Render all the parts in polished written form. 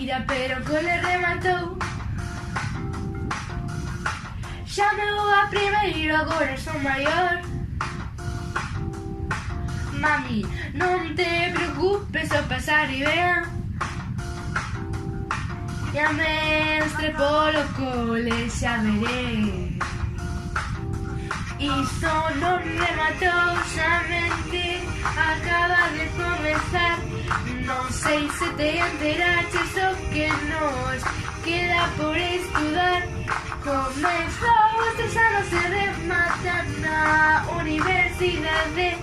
finheira pero que le rematou. Xa me vou a primeiro, agora son maior. Mami, non te preocupes, ao pasar e ven. E a mestre polo cole xa veré. Isto non rematou, xamente acaba de comezar. Non sei se te enteraches o que nos queda por estudar. Comezou os 3 anos e rematan na universidade.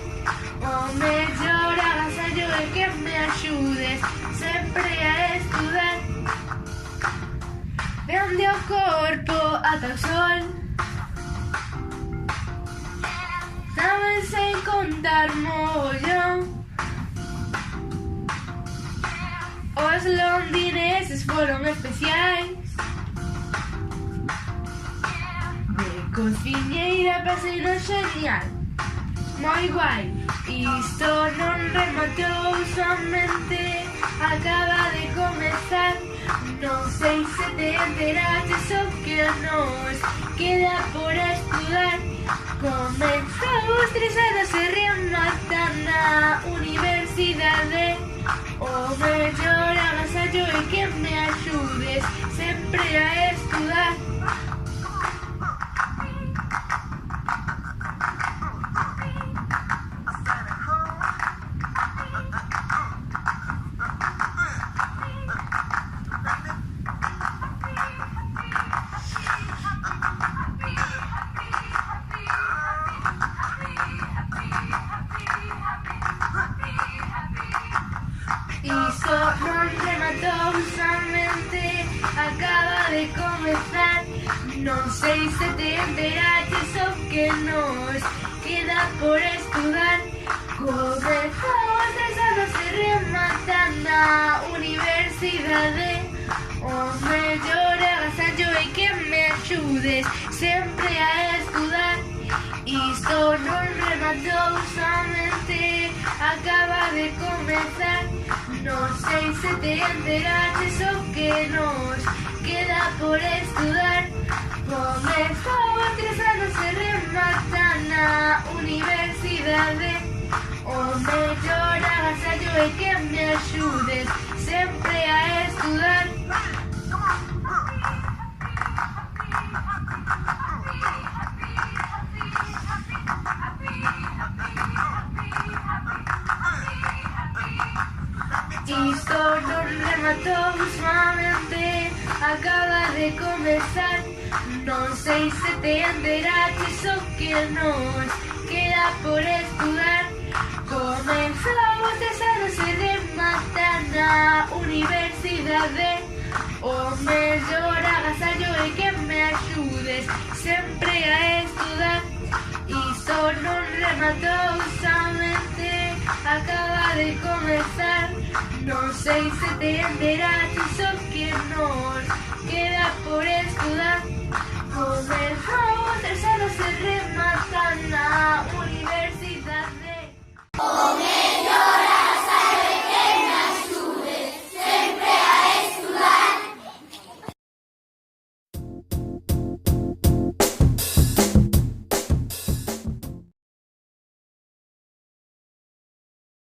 O mellor agasallo é que me axudes sempre a estudar. Dende o corpo ata o sol, saben sen contar mollón. Os londineses foron especiais. De cociñeira pasei no genial. Moi guai, isto non rematou, somente acaba de comezar. Non sei se te enteraches o que nos queda por estudar. Comezou os 3 anos e rematan na universidade. O mellor agasallo é que me axudes sempre a estudar. Isto non rematou, somente acaba de comezar. Non sei se te enteraches o que nos queda por estudar. Comezou os 3 anos e rematan na universidade. O mellor agasallo é que me axudes sempre a estudar. Isto non rematou, somente acaba de comezar. Non sei se te enteraches o que nos queda por estudar. Comezou os 3 anos e rematan na universidade. O mellor agasallo é que me axudes sempre a estudar. Isto non rematou, soamente acaba de comezar. Non sei se te enteraches o que nos queda por estudar. Comezou os 3 anos e rematan na universidade. O mellor agasallo é que me axudes sempre a estudar. Isto non rematou, somente acaba de comezar. Non sei se te enteraches o que nos queda por estudar.